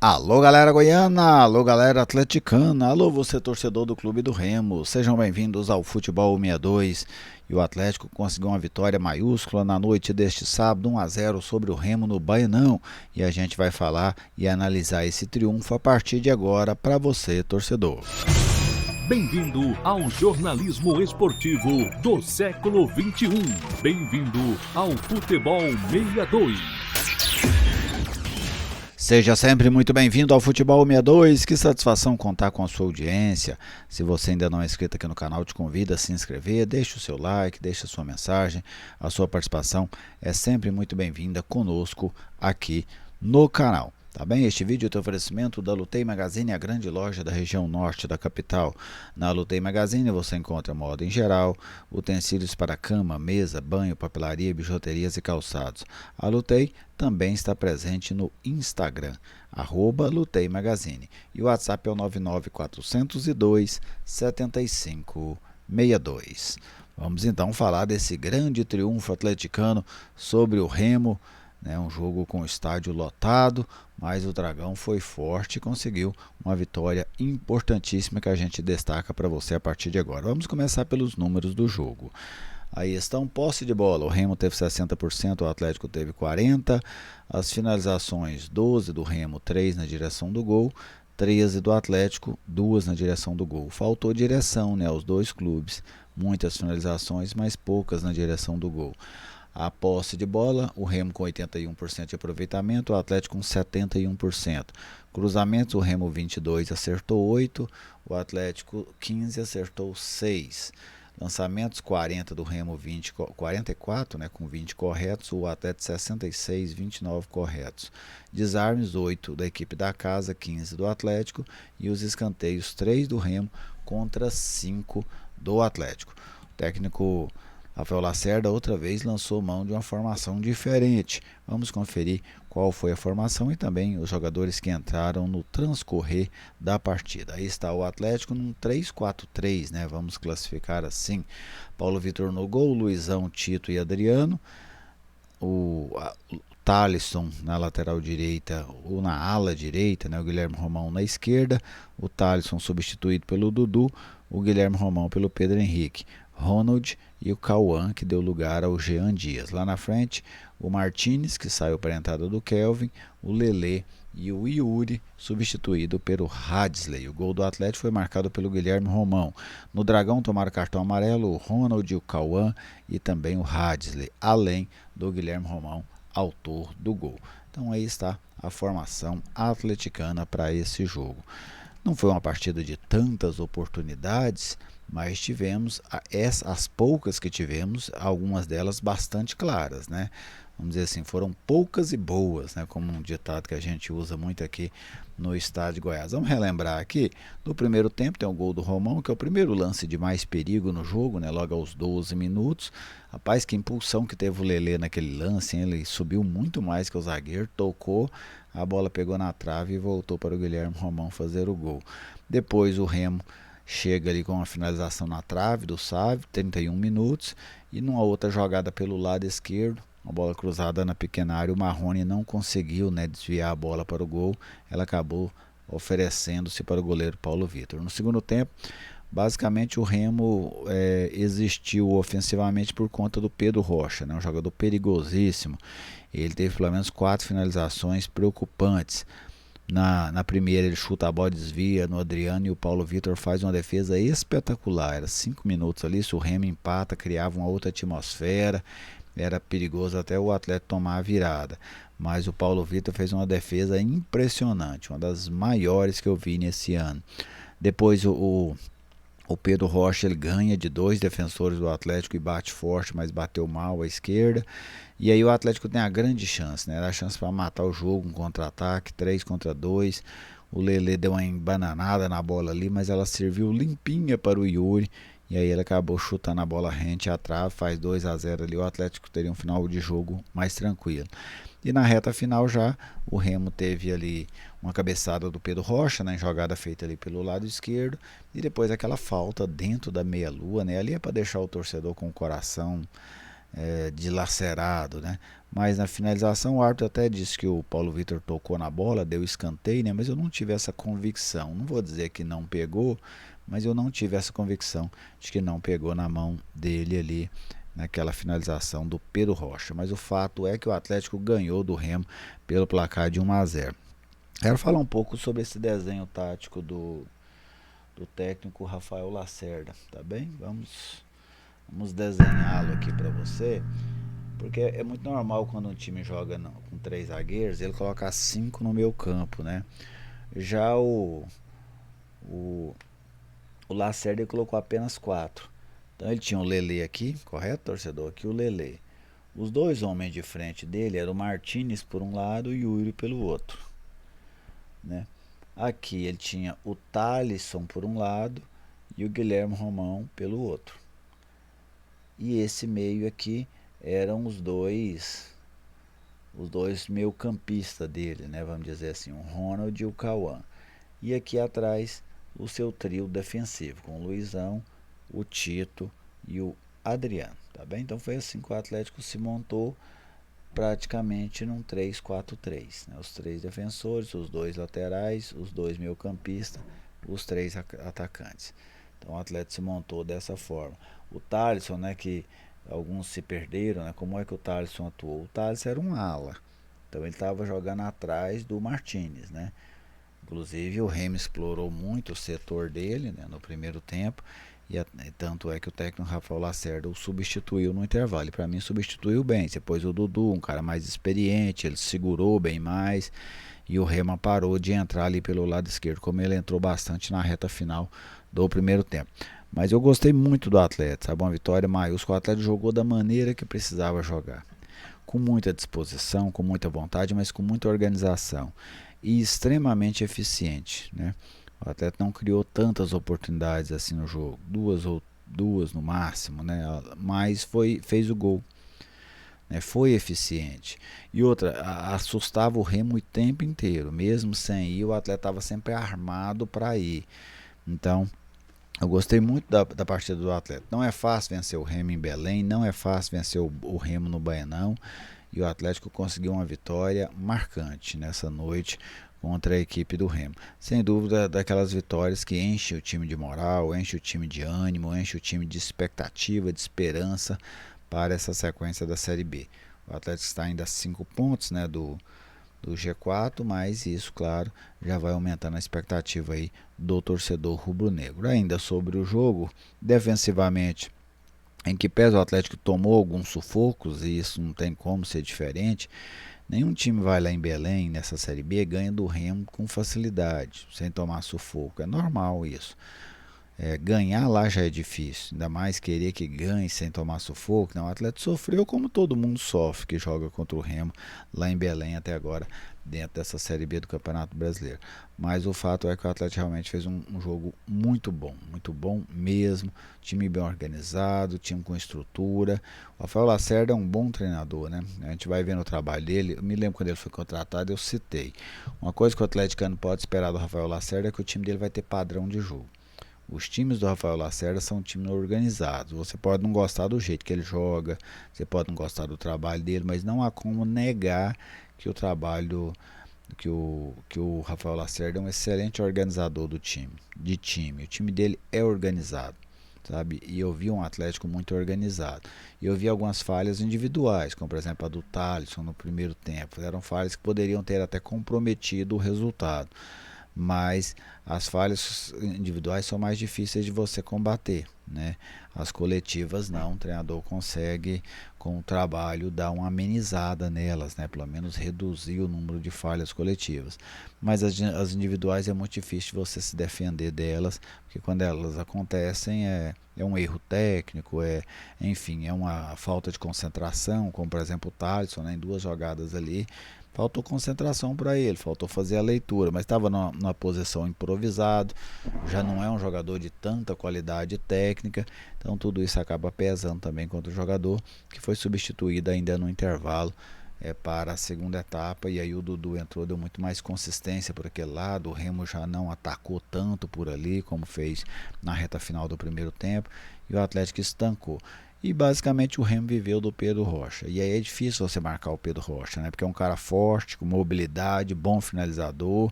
Alô galera goiana, alô galera atleticana, alô você torcedor do Clube do Remo, sejam bem-vindos ao Futebol 62 e o Atlético conseguiu uma vitória maiúscula na noite deste sábado, 1-0 sobre o Remo no Baianão, e a gente vai falar e analisar esse triunfo a partir de agora para você torcedor. Bem-vindo ao jornalismo esportivo do século XXI, bem-vindo ao Futebol 62. Seja sempre muito bem-vindo ao Futebol 62, que satisfação contar com a sua audiência. Se você ainda não é inscrito aqui no canal, te convido a se inscrever, deixe o seu like, deixe a sua mensagem, a sua participação é sempre muito bem-vinda conosco aqui no canal. Tá bem? Este vídeo tem oferecimento da Lutei Magazine, a grande loja da região norte da capital. Na Lutei Magazine você encontra moda em geral, utensílios para cama, mesa, banho, papelaria, bijuterias e calçados. A Lutei também está presente no Instagram, @Lutei Magazine. E o WhatsApp é o 99402-7562. Vamos então falar desse grande triunfo atleticano sobre o Remo. Um jogo com o estádio lotado, mas o Dragão foi forte e conseguiu uma vitória importantíssima que a gente destaca para você a partir de agora. Vamos começar pelos números do jogo. Aí estão: posse de bola, o Remo teve 60%, o Atlético teve 40%, as finalizações 12 do Remo, 3 na direção do gol, 13 do Atlético, 2 na direção do gol. Faltou direção, os dois clubes, muitas finalizações, mas poucas na direção do gol. A posse de bola, o Remo com 81% de aproveitamento, o Atlético com 71%. Cruzamentos, o Remo 22 acertou 8, o Atlético 15 acertou 6. Lançamentos, 40 do Remo, 44, com 20 corretos, o Atlético 66, 29 corretos. Desarmes, 8 da equipe da casa, 15 do Atlético, e os escanteios, 3 do Remo contra 5 do Atlético. O técnico Rafael Lacerda outra vez lançou mão de uma formação diferente. Vamos conferir qual foi a formação e também os jogadores que entraram no transcorrer da partida. Aí está o Atlético num 3-4-3, vamos classificar assim. Paulo Vitor no gol, Luizão, Tito e Adriano. O Thalisson na lateral direita ou na ala direita, o Guilherme Romão na esquerda. O Thalisson substituído pelo Dudu, o Guilherme Romão pelo Pedro Henrique. Ronald e o Cauã, que deu lugar ao Jean Dias. Lá na frente, o Martínez, que saiu para a entrada do Kelvin, o Lelê e o Yuri, substituído pelo Hadsley. O gol do Atlético foi marcado pelo Guilherme Romão. No Dragão tomaram cartão amarelo o Ronald, o Cauã e também o Hadsley, além do Guilherme Romão, autor do gol. Então aí está a formação atleticana para esse jogo. Não foi uma partida de tantas oportunidades, mas tivemos as poucas que tivemos, algumas delas bastante claras, Vamos dizer assim, foram poucas e boas, como um ditado que a gente usa muito aqui no estado de Goiás. Vamos relembrar aqui: no primeiro tempo tem o gol do Romão, que é o primeiro lance de mais perigo no jogo, logo aos 12 minutos. Rapaz, que impulsão que teve o Lelê naquele lance, hein? Ele subiu muito mais que o zagueiro, tocou, a bola pegou na trave e voltou para o Guilherme Romão fazer o gol. Depois o Remo chega ali com uma finalização na trave do Sávio, 31 minutos, e numa outra jogada pelo lado esquerdo, uma bola cruzada na pequena área, o Marrone não conseguiu desviar a bola para o gol, ela acabou oferecendo-se para o goleiro Paulo Vitor. No segundo tempo, basicamente o Remo existiu ofensivamente por conta do Pedro Rocha, um jogador perigosíssimo. Ele teve pelo menos 4 finalizações preocupantes. Na primeira ele chuta a bola, desvia no Adriano e o Paulo Vitor faz uma defesa espetacular. Era 5 minutos ali, se o Remo empata, criava uma outra atmosfera, era perigoso até o Atlético tomar a virada. Mas o Paulo Vitor fez uma defesa impressionante, uma das maiores que eu vi nesse ano. Depois o Pedro Rocha ele ganha de 2 defensores do Atlético e bate forte, mas bateu mal à esquerda. E aí o Atlético tem a grande chance, era a chance para matar o jogo, um contra-ataque, 3 contra 2. O Lelê deu uma embananada na bola ali, mas ela serviu limpinha para o Yuri. E aí ele acabou chutando a bola rente à trave, faz 2-0 ali. O Atlético teria um final de jogo mais tranquilo. E na reta final já, o Remo teve ali uma cabeçada do Pedro Rocha, em jogada feita ali pelo lado esquerdo. E depois aquela falta dentro da meia-lua, ali é para deixar o torcedor com o coração dilacerado, mas na finalização o árbitro até disse que o Paulo Vitor tocou na bola, deu escanteio, né? Mas eu não tive essa convicção. Não vou dizer que não pegou, mas eu não tive essa convicção de que não pegou na mão dele ali naquela finalização do Pedro Rocha. Mas o fato é que o Atlético ganhou do Remo pelo placar de 1-0. Quero falar um pouco sobre esse desenho tático do técnico Rafael Lacerda, tá bem? Vamos desenhá-lo aqui para você. Porque é muito normal quando um time joga com 3 zagueiros, ele colocar 5 no meio campo, né? Já o Lacerda colocou apenas 4. Então ele tinha o Lelê aqui, correto, torcedor? Aqui o Lelê. Os dois homens de frente dele eram o Martínez por um lado e o Yuri pelo outro, né? Aqui ele tinha o Thalisson por um lado e o Guilherme Romão pelo outro. E esse meio aqui eram os dois meio-campistas dele, né? Vamos dizer assim, o Ronald e o Cauã. E aqui atrás o seu trio defensivo, com o Luizão, o Tito e o Adriano, tá bem? Então foi assim que o Atlético se montou praticamente num 3-4-3, né? Os 3 defensores, os 2 laterais, os 2 meio-campistas, os 3 atacantes. Então o Atlético se montou dessa forma. O Thalisson, né, que alguns se perderam, né? Como é que o Thalisson atuou? O Thalisson era um ala, então ele estava jogando atrás do Martínez, né? Inclusive o Remo explorou muito o setor dele, né, no primeiro tempo, e tanto é que o técnico Rafael Lacerda o substituiu no intervalo. E para mim substituiu bem. Depois o Dudu, um cara mais experiente, ele segurou bem mais e o Remo parou de entrar ali pelo lado esquerdo, como ele entrou bastante na reta final do primeiro tempo. Mas eu gostei muito do Atlético, sabe? Uma vitória maiúscula. O Atlético jogou da maneira que precisava jogar, com muita disposição, com muita vontade, mas com muita organização e extremamente eficiente, né? O Atlético não criou tantas oportunidades assim no jogo, duas no máximo, né? Mas fez o gol, né? Foi eficiente. E outra, assustava o Remo o tempo inteiro, mesmo sem ir, o Atlético estava sempre armado para ir. Então eu gostei muito da partida do Atlético. Não é fácil vencer o Remo em Belém, não é fácil vencer o Remo no Baenão. E o Atlético conseguiu uma vitória marcante nessa noite contra a equipe do Remo. Sem dúvida, daquelas vitórias que enche o time de moral, enche o time de ânimo, enche o time de expectativa, de esperança para essa sequência da Série B. O Atlético está ainda a 5 pontos, né, do G4, mas isso, claro, já vai aumentando a expectativa aí do torcedor rubro-negro. Ainda sobre o jogo, defensivamente, em que pese o Atlético tomou alguns sufocos, e isso não tem como ser diferente, nenhum time vai lá em Belém, nessa Série B, ganha do Remo com facilidade, sem tomar sufoco. É normal isso. Ganhar lá já é difícil, ainda mais querer que ganhe sem tomar sufoco. Não, o Atlético sofreu como todo mundo sofre que joga contra o Remo lá em Belém até agora, dentro dessa Série B do Campeonato Brasileiro. Mas o fato é que o Atlético realmente fez um jogo muito bom mesmo, time bem organizado, time com estrutura. O Rafael Lacerda é um bom treinador, né? A gente vai vendo o trabalho dele. Eu me lembro quando ele foi contratado, eu citei. Uma coisa que o atleticano pode esperar do Rafael Lacerda é que o time dele vai ter padrão de jogo. Os times do Rafael Lacerda são times organizados. Você pode não gostar do jeito que ele joga, você pode não gostar do trabalho dele, mas não há como negar que o trabalho que o Rafael Lacerda é um excelente organizador do time, de time. O time dele é organizado, sabe? E eu vi um Atlético muito organizado. E eu vi algumas falhas individuais, como por exemplo a do Thalisson no primeiro tempo. Eram falhas que poderiam ter até comprometido o resultado. Mas as falhas individuais são mais difíceis de você combater, né? As coletivas não, o treinador consegue com o trabalho dar uma amenizada nelas, né? Pelo menos reduzir o número de falhas coletivas. Mas as individuais é muito difícil você se defender delas, porque quando elas acontecem é um erro técnico, enfim, é uma falta de concentração, como por exemplo o Thalisson, né, em 2 jogadas ali. Faltou concentração para ele, faltou fazer a leitura, mas estava numa posição improvisado, já não é um jogador de tanta qualidade técnica, então tudo isso acaba pesando também contra o jogador, que foi substituído ainda no intervalo para a segunda etapa, e aí o Dudu entrou, deu muito mais consistência por aquele lado, o Remo já não atacou tanto por ali, como fez na reta final do primeiro tempo, e o Atlético estancou. E basicamente o Remo viveu do Pedro Rocha. E aí é difícil você marcar o Pedro Rocha, né? Porque é um cara forte, com mobilidade, bom finalizador.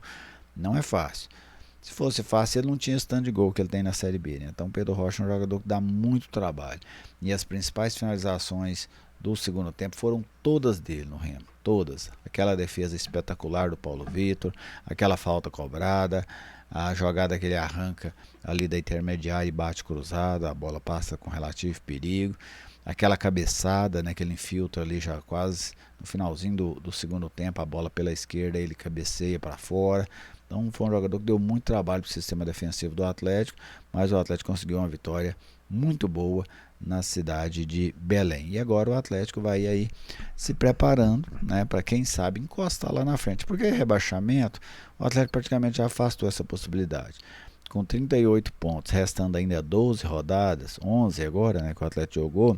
Não é fácil. Se fosse fácil, ele não tinha esse tanto de gol que ele tem na Série B, né? Então o Pedro Rocha é um jogador que dá muito trabalho. E as principais finalizações do segundo tempo foram todas dele no Remo. Todas. Aquela defesa espetacular do Paulo Vitor, aquela falta cobrada, a jogada que ele arranca ali da intermediária e bate cruzada, a bola passa com relativo perigo. Aquela cabeçada, né, que ele infiltra ali já quase no finalzinho do segundo tempo, a bola pela esquerda, ele cabeceia para fora. Então foi um jogador que deu muito trabalho para o sistema defensivo do Atlético, mas o Atlético conseguiu uma vitória muito boa na cidade de Belém. E agora o Atlético vai aí se preparando, né, para quem sabe encostar lá na frente. Porque rebaixamento, o Atlético praticamente já afastou essa possibilidade. Com 38 pontos, restando ainda 12 rodadas, 11 agora, né, que o Atlético jogou,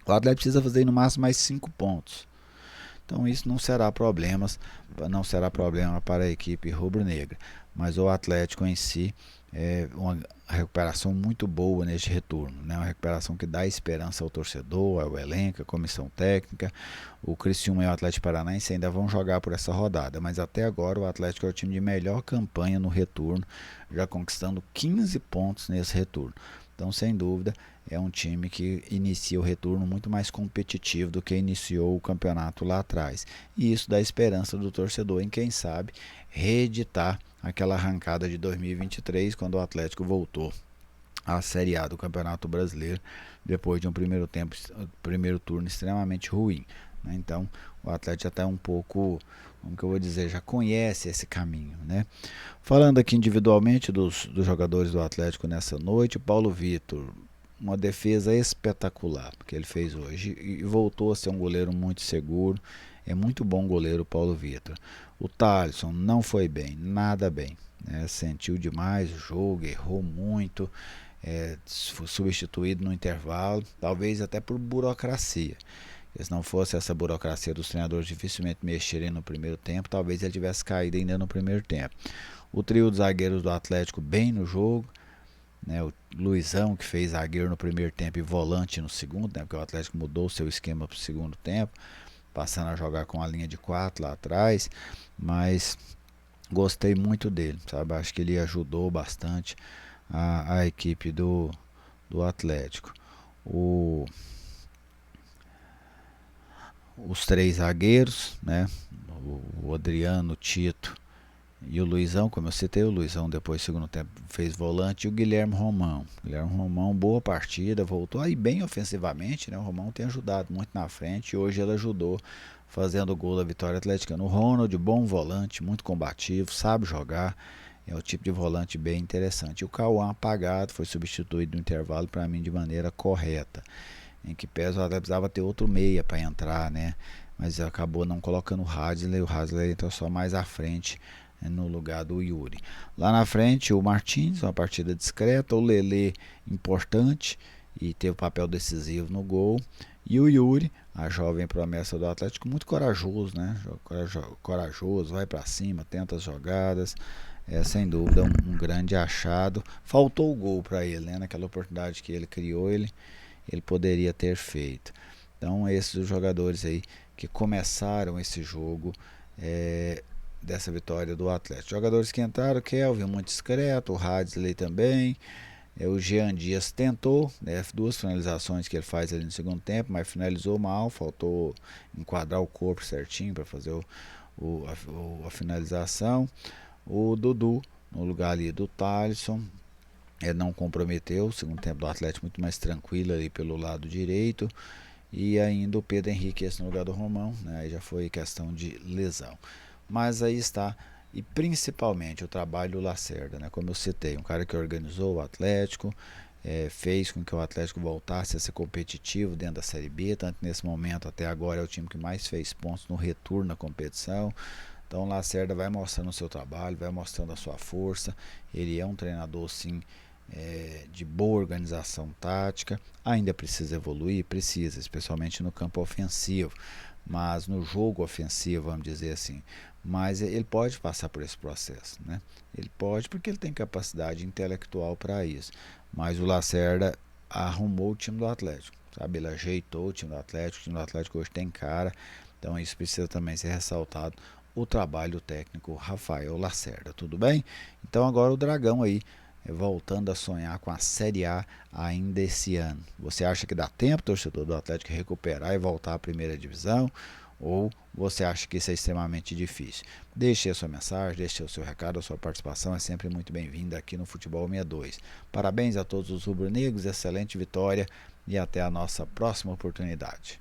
o Atlético precisa fazer no máximo mais 5 pontos. Então isso não será problema para a equipe rubro-negra, mas o Atlético em si é uma recuperação muito boa neste retorno, né? Uma recuperação que dá esperança ao torcedor, ao elenco, à comissão técnica. O Criciúma e o Atlético Paranaense ainda vão jogar por essa rodada, mas até agora o Atlético é o time de melhor campanha no retorno, já conquistando 15 pontos nesse retorno. Então, sem dúvida, é um time que inicia o retorno muito mais competitivo do que iniciou o campeonato lá atrás. E isso dá esperança do torcedor em, quem sabe, reeditar aquela arrancada de 2023, quando o Atlético voltou à Série A do Campeonato Brasileiro, depois de um primeiro turno extremamente ruim. Então, o Atlético já está um pouco, como que eu vou dizer, já conhece esse caminho, né? Falando aqui individualmente dos jogadores do Atlético nessa noite, o Paulo Vitor, uma defesa espetacular que ele fez hoje e voltou a ser um goleiro muito seguro. É muito bom goleiro o Paulo Vitor. O Thalisson não foi bem, nada bem, né? Sentiu demais o jogo, errou muito, foi substituído no intervalo, talvez até por burocracia. Se não fosse essa burocracia dos treinadores dificilmente mexerem no primeiro tempo, talvez ele tivesse caído ainda no primeiro tempo. O trio de zagueiros do Atlético bem no jogo, né? O Luizão, que fez zagueiro no primeiro tempo e volante no segundo, né? Porque o Atlético mudou o seu esquema para o segundo tempo, passando a jogar com a linha de 4 lá atrás, mas gostei muito dele, sabe? Acho que ele ajudou bastante a equipe do Atlético. Os três zagueiros, né? O Adriano, o Tito e o Luizão, como eu citei, o Luizão depois do segundo tempo fez volante, e o Guilherme Romão. Guilherme Romão, boa partida, voltou aí bem ofensivamente, né? O Romão tem ajudado muito na frente e hoje ele ajudou fazendo o gol da vitória atleticana. O Ronald, bom volante, muito combativo, sabe jogar, é o tipo de volante bem interessante. E o Cauã apagado, foi substituído no intervalo para mim de maneira correta. Em que pesa, o Atlético precisava ter outro meia para entrar, né? Mas acabou não colocando o Hadley entrou só mais à frente, né, no lugar do Yuri. Lá na frente, o Martins, uma partida discreta, o Lelê importante e teve papel decisivo no gol, e o Yuri, a jovem promessa do Atlético, muito corajoso, né? Corajoso, vai para cima, tenta as jogadas, sem dúvida um grande achado. Faltou o gol para ele, né? Naquela oportunidade que ele criou, ele poderia ter feito. Então esses os jogadores aí que começaram esse jogo dessa vitória do Atlético. Jogadores que entraram: Kelvin muito discreto, o Hadley também, o Jean Dias tentou, né, 2 finalizações que ele faz ali no segundo tempo, mas finalizou mal, faltou enquadrar o corpo certinho para fazer a finalização. O Dudu no lugar ali do Thalisson, não comprometeu. O segundo tempo do Atlético muito mais tranquilo ali pelo lado direito, e ainda o Pedro Henrique esse no lugar do Romão, né? Aí já foi questão de lesão, mas aí está. E principalmente o trabalho do Lacerda, né? Como eu citei, um cara que organizou o Atlético, fez com que o Atlético voltasse a ser competitivo dentro da Série B, tanto nesse momento até agora é o time que mais fez pontos no retorno na competição. Então o Lacerda vai mostrando o seu trabalho, vai mostrando a sua força. Ele é um treinador sim, de boa organização tática. Ainda precisa evoluir, especialmente no campo ofensivo, mas no jogo ofensivo, vamos dizer assim. Mas ele pode passar por esse processo, né? Ele pode, porque ele tem capacidade intelectual para isso. Mas o Lacerda arrumou o time do Atlético, sabe? Ele ajeitou o time do Atlético hoje tem cara, então isso precisa também ser ressaltado, o trabalho do técnico Rafael Lacerda, tudo bem? Então agora o Dragão aí, voltando a sonhar com a Série A ainda esse ano. Você acha que dá tempo, torcedor do Atlético, recuperar e voltar à primeira divisão? Ou você acha que isso é extremamente difícil? Deixe a sua mensagem, deixe o seu recado, a sua participação é sempre muito bem-vinda aqui no Futebol 62. Parabéns a todos os rubro-negros, excelente vitória e até a nossa próxima oportunidade.